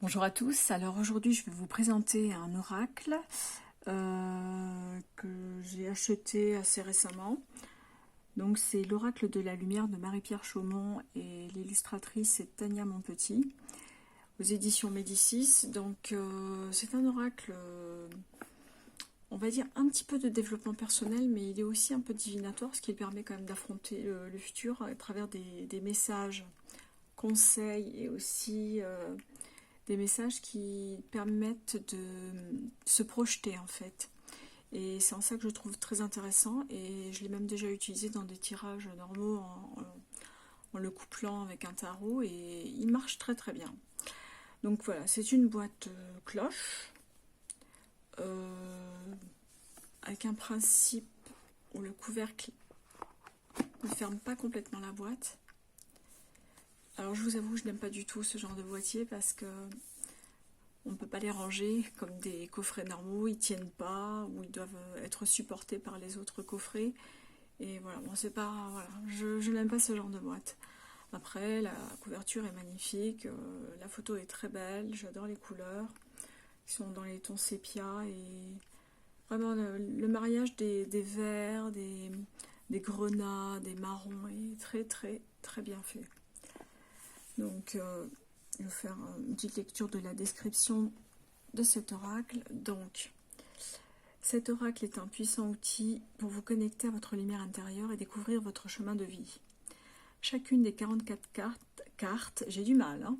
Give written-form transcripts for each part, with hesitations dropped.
Bonjour à tous, alors aujourd'hui je vais vous présenter un oracle que j'ai acheté assez récemment. Donc c'est l'oracle de la lumière de Marie-Pierre Chaumont et l'illustratrice est Tania Monpetit aux éditions Médicis. Donc c'est un oracle, on va dire un petit peu de développement personnel, mais il est aussi un peu divinatoire, ce qui permet quand même d'affronter le futur à travers des messages, conseils et aussi des messages qui permettent de se projeter en fait. Et c'est en ça que je trouve très intéressant et je l'ai même déjà utilisé dans des tirages normaux en le couplant avec un tarot et il marche très très bien. Donc voilà, c'est une boîte cloche avec un principe où le couvercle ne ferme pas complètement la boîte. Alors je vous avoue, je n'aime pas du tout ce genre de boîtier parce que on ne peut pas les ranger comme des coffrets normaux, ils tiennent pas ou ils doivent être supportés par les autres coffrets. Et voilà, bon, c'est pas, voilà, je n'aime pas ce genre de boîte. Après, la couverture est magnifique, la photo est très belle, j'adore les couleurs, qui sont dans les tons sépia et vraiment le mariage des verts, des grenats, des marrons est très très très bien fait. Donc je vais faire une petite lecture de la description de cet oracle. Donc, cet oracle est un puissant outil pour vous connecter à votre lumière intérieure et découvrir votre chemin de vie. Chacune des 44 cartes, j'ai du mal, hein,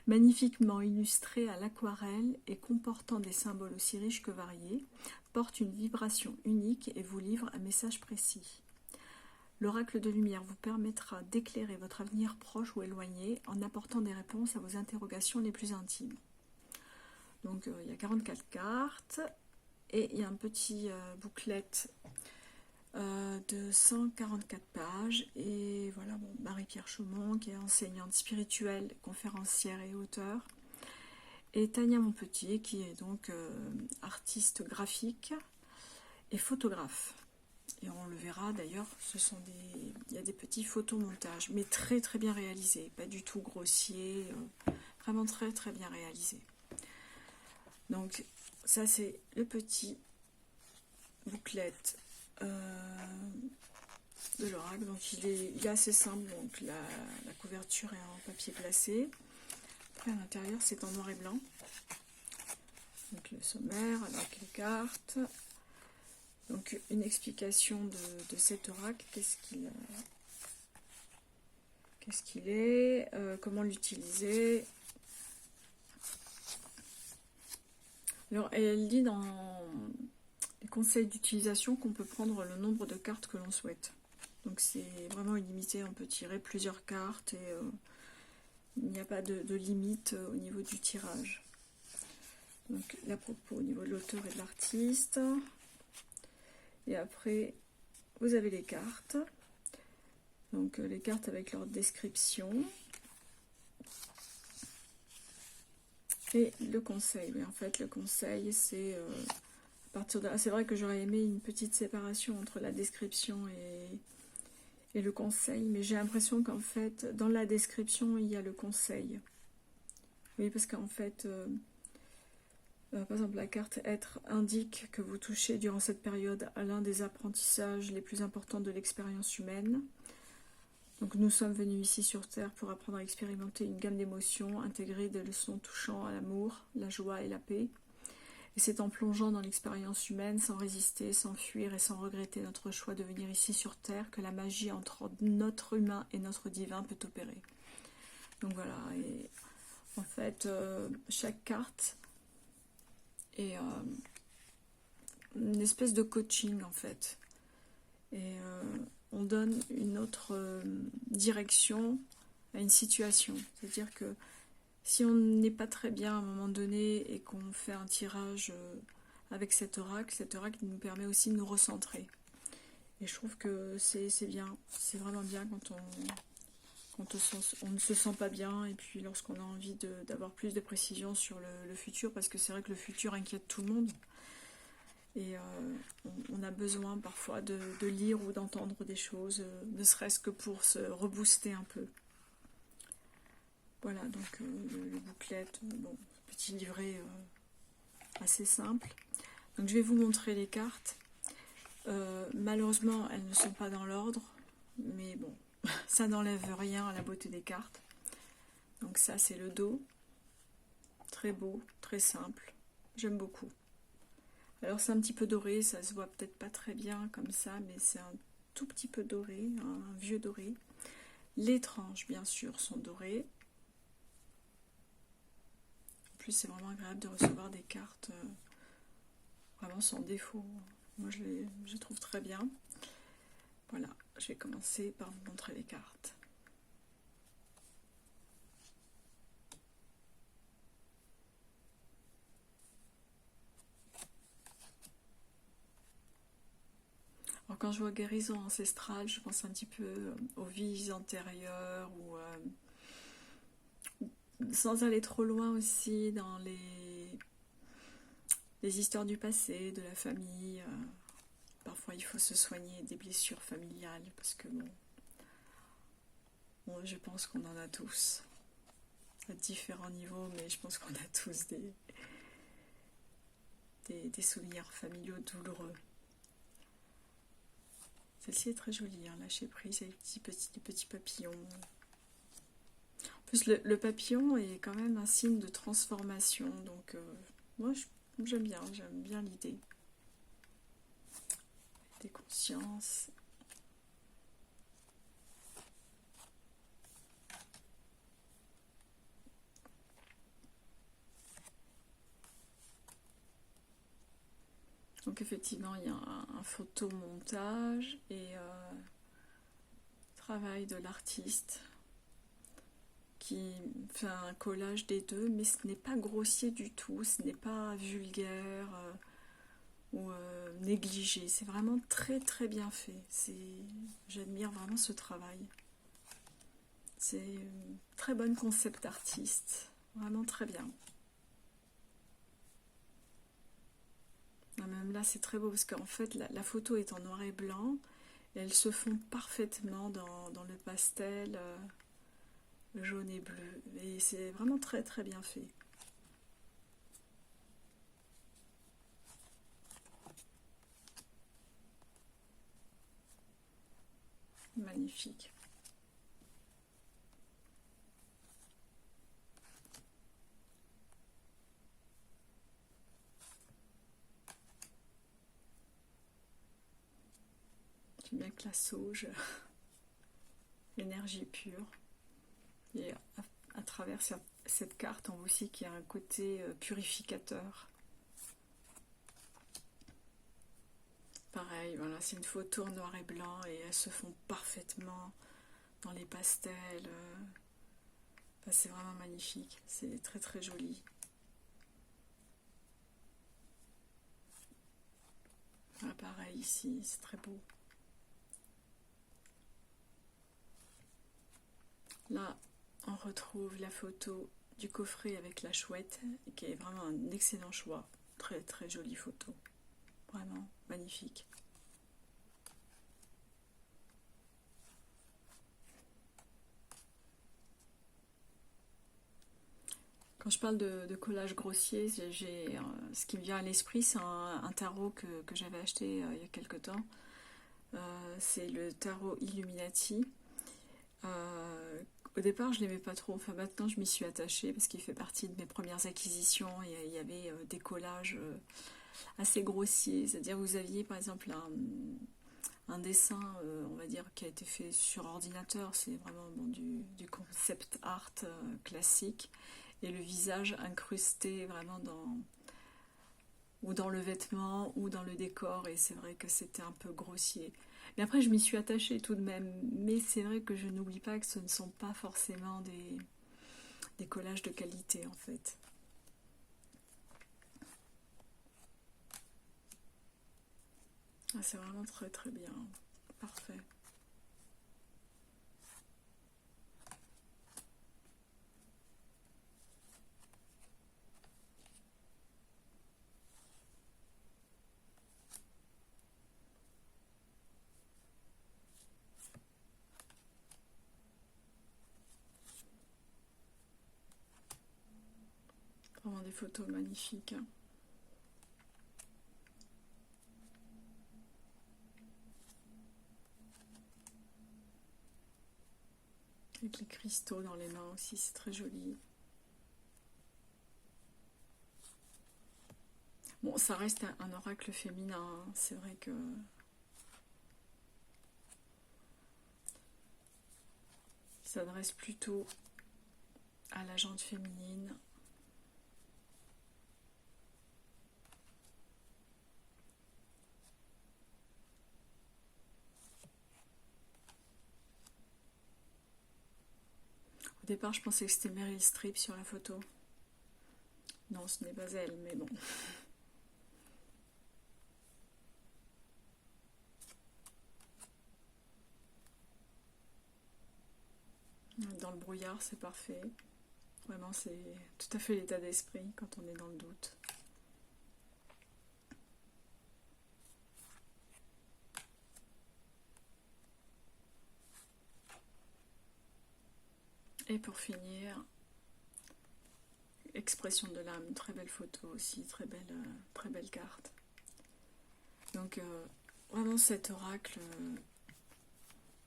magnifiquement illustrées à l'aquarelle et comportant des symboles aussi riches que variés, porte une vibration unique et vous livre un message précis. L'oracle de lumière vous permettra d'éclairer votre avenir proche ou éloigné en apportant des réponses à vos interrogations les plus intimes. Donc il y a 44 cartes et il y a un petit booklet de 144 pages. Et voilà, bon, Marie-Pierre Chaumont qui est enseignante spirituelle, conférencière et auteure. Et Tania Monpetit qui est donc artiste graphique et photographe. Et on le verra d'ailleurs, il y a des petits photomontages, mais très très bien réalisés, pas du tout grossier, vraiment très très bien réalisé. Donc ça c'est le petit booklet de l'oracle. Donc il est assez simple, donc la couverture est en papier glacé. Après à l'intérieur c'est en noir et blanc. Donc le sommaire avec les cartes. Donc une explication de cet oracle, qu'est-ce qu'il est, comment l'utiliser. Alors elle dit dans les conseils d'utilisation qu'on peut prendre le nombre de cartes que l'on souhaite. Donc c'est vraiment illimité, on peut tirer plusieurs cartes et il n'y a pas de limite au niveau du tirage. Donc là, propos au niveau de l'auteur et de l'artiste. Et après, vous avez les cartes. Donc les cartes avec leur description. Et le conseil. Mais en fait, le conseil, c'est à partir de là. C'est vrai que j'aurais aimé une petite séparation entre la description et le conseil. Mais j'ai l'impression qu'en fait, dans la description, il y a le conseil. Oui, parce qu'en fait... par exemple, la carte être indique que vous touchez durant cette période à l'un des apprentissages les plus importants de l'expérience humaine. Donc nous sommes venus ici sur Terre pour apprendre à expérimenter une gamme d'émotions, intégrer des leçons touchant à l'amour, la joie et la paix. Et c'est en plongeant dans l'expérience humaine, sans résister, sans fuir et sans regretter notre choix de venir ici sur Terre, que la magie entre notre humain et notre divin peut opérer. Donc voilà, et en fait, chaque carte et une espèce de coaching en fait. Et on donne une autre direction à une situation. C'est-à-dire que si on n'est pas très bien à un moment donné et qu'on fait un tirage avec cet oracle nous permet aussi de nous recentrer. Et je trouve que c'est bien, c'est vraiment bien quand on ne se sent pas bien et puis lorsqu'on a envie d'avoir plus de précision sur le futur, parce que c'est vrai que le futur inquiète tout le monde et on a besoin parfois de lire ou d'entendre des choses, ne serait-ce que pour se rebooster un peu. Voilà, donc le booklet, bon, petit livret assez simple. Donc je vais vous montrer les cartes. Malheureusement, elles ne sont pas dans l'ordre, mais bon, ça n'enlève rien à la beauté des cartes. Donc ça, c'est le dos. Très beau, très simple. J'aime beaucoup. Alors c'est un petit peu doré, ça se voit peut-être pas très bien comme ça, mais c'est un tout petit peu doré, un vieux doré. Les tranches, bien sûr, sont dorées. En plus, c'est vraiment agréable de recevoir des cartes vraiment sans défaut. Moi, je les trouve très bien. Voilà, je vais commencer par vous montrer les cartes. Alors, quand je vois guérison ancestrale, je pense un petit peu aux vies antérieures ou sans aller trop loin aussi dans les histoires du passé, de la famille. Parfois, il faut se soigner des blessures familiales parce que bon, je pense qu'on en a tous à différents niveaux, mais je pense qu'on a tous des souvenirs familiaux douloureux. Celle-ci est très jolie, hein, lâcher prise avec des petits papillons. En plus, le papillon est quand même un signe de transformation, donc moi j'aime bien l'idée. Des consciences. Donc effectivement, il y a un photomontage et travail de l'artiste qui fait un collage des deux, mais ce n'est pas grossier du tout, ce n'est pas vulgaire ou négligé. C'est vraiment très très bien fait. J'admire vraiment ce travail. C'est une très bonne concept artiste, vraiment très bien. Même là, c'est très beau parce qu'en fait, la photo est en noir et blanc et elles se font parfaitement dans le pastel jaune et bleu. Et c'est vraiment très très bien fait. Magnifique. J'aime bien que la sauge, l'énergie pure. Et à travers cette carte, on voit aussi qu'il y a un côté purificateur. Pareil, voilà, c'est une photo en noir et blanc et elles se font parfaitement dans les pastels. Enfin, c'est vraiment magnifique, c'est très très joli. Voilà, pareil ici, c'est très beau. Là, on retrouve la photo du coffret avec la chouette, qui est vraiment un excellent choix. Très très jolie photo. Vraiment magnifique. Quand je parle de collage grossier, ce qui me vient à l'esprit, c'est un tarot que j'avais acheté il y a quelque temps. C'est le tarot Illuminati. Au départ, je l'aimais pas trop. Enfin, maintenant, je m'y suis attachée parce qu'il fait partie de mes premières acquisitions. Et il y avait des collages assez grossiers. C'est-à-dire, vous aviez par exemple un dessin, on va dire, qui a été fait sur ordinateur. C'est vraiment bon, du concept art classique. Et le visage incrusté vraiment ou dans le vêtement ou dans le décor. Et c'est vrai que c'était un peu grossier. Mais après, je m'y suis attachée tout de même. Mais c'est vrai que je n'oublie pas que ce ne sont pas forcément des collages de qualité, en fait. Ah, c'est vraiment très très bien. Parfait. Vraiment des photos magnifiques. Avec les cristaux dans les mains aussi, c'est très joli. Bon, ça reste un oracle féminin, hein. C'est vrai que il s'adresse plutôt à la jante féminine. Au départ, je pensais que c'était Meryl Streep sur la photo. Non, ce n'est pas elle, mais bon. Dans le brouillard, c'est parfait. Vraiment, c'est tout à fait l'état d'esprit quand on est dans le doute. Et pour finir, expression de l'âme, très belle photo aussi, très belle carte. Donc vraiment cet oracle,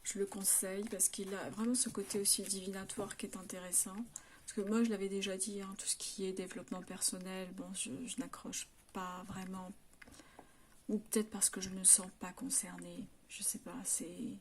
je le conseille parce qu'il a vraiment ce côté aussi divinatoire qui est intéressant. Parce que moi je l'avais déjà dit, hein, tout ce qui est développement personnel, bon je n'accroche pas vraiment. Ou peut-être parce que je ne me sens pas concernée, je sais pas, c'est...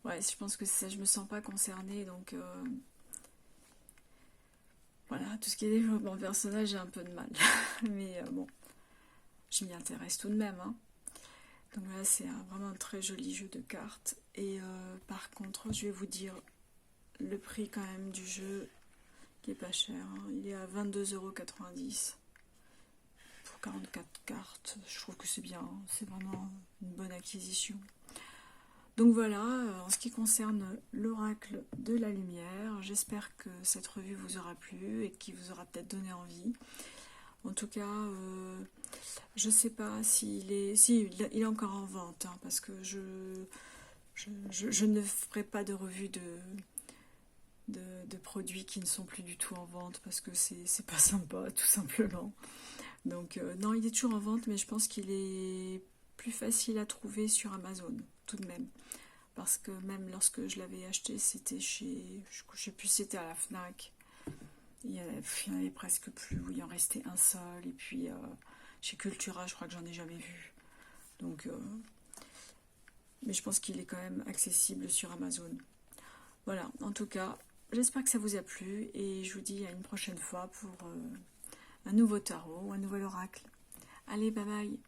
Ouais, je pense que c'est ça, je me sens pas concernée, donc... Voilà, tout ce qui est développement personnel, j'ai un peu de mal. Mais bon, je m'y intéresse tout de même, hein. Donc là, c'est vraiment un très joli jeu de cartes. Et par contre, je vais vous dire le prix quand même du jeu, qui est pas cher, hein. Il est à 22,90 € pour 44 cartes. Je trouve que c'est bien, hein. C'est vraiment une bonne acquisition. Donc voilà, en ce qui concerne l'oracle de la lumière, j'espère que cette revue vous aura plu et qu'il vous aura peut-être donné envie. En tout cas, je ne sais pas s'il est... Si, il est encore en vente, hein, parce que je ne ferai pas de revue de produits qui ne sont plus du tout en vente, parce que c'est pas sympa, tout simplement. Donc non, il est toujours en vente, mais je pense qu'il est plus facile à trouver sur Amazon, tout de même. Parce que même lorsque je l'avais acheté, c'était chez... Je sais plus si c'était à la Fnac. Il y en avait presque plus, il en restait un seul. Et puis chez Cultura, je crois que j'en ai jamais vu. Donc, mais je pense qu'il est quand même accessible sur Amazon. Voilà, en tout cas, j'espère que ça vous a plu. Et je vous dis à une prochaine fois pour un nouveau tarot ou un nouvel oracle. Allez, bye bye!